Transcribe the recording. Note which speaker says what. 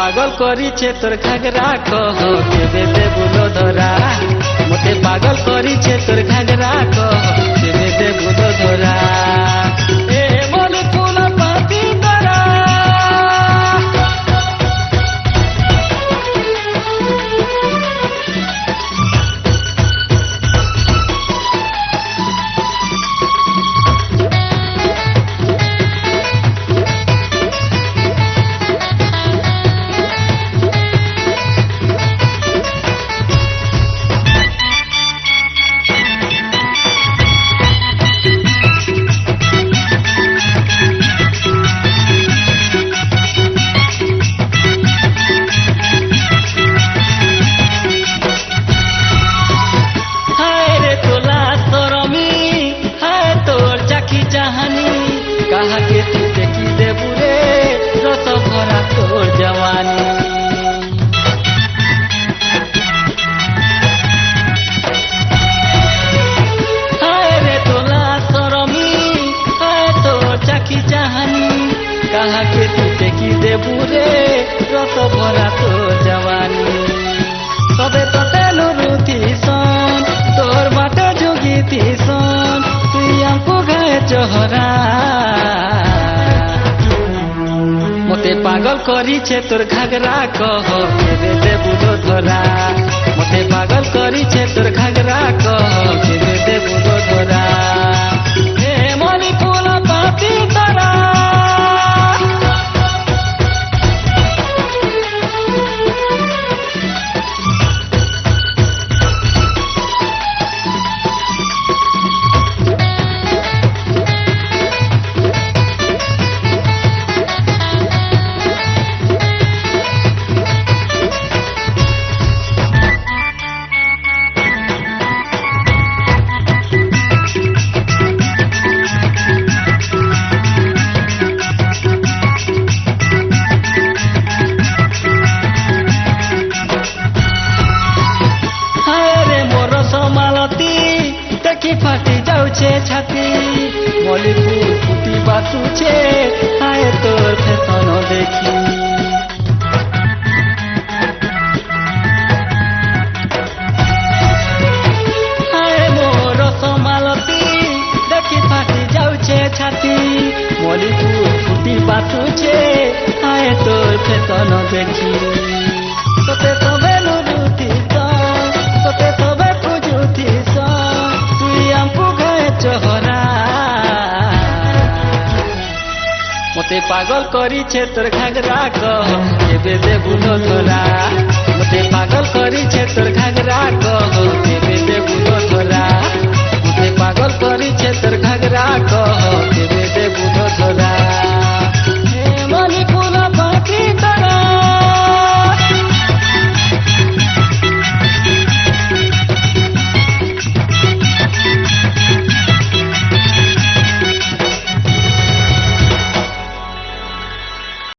Speaker 1: পাগল করিছে তোর ঘাগরা কহ কেবে দেবুলো ধরা মতে পাগল করিছে তোর ঘাগরা কহ কেবে দেবুলো ধরা এ মলি ফুল পাতি ধরা कहा के तू देखी देबू रे रस भरा तोर जवानी हाय रे तोला सरमी हाय तोर चाकी चाहनी कहा के तू देखी देबू रे रस भरा तोर जवानी सबे तो तेनु रुथी सन तोर बाटे जोगी थी सन तुई आंको गाए चहरा मते पागल करिछे तोर घागरा कह केबे देबुलो धरा मते पागल करिछे तोर घागरा कह केबे देबुलो धरा हे मनी फूल पाती तरा देखी फाटी जाऊे छाती मली फूल फुटी बातुचे आए तोर फैशन देखी आए मोर समालती देखी फाटी जाऊे छाती मली फूल फुटी बातुचे आए तोर फैशन देखी तोते सबे नुरुती तोते सबे पूजुती चहरा मते पागल करिछे तोर घागरा कह केबे देबुलो धरा मते पागल करिछे तोर घागरा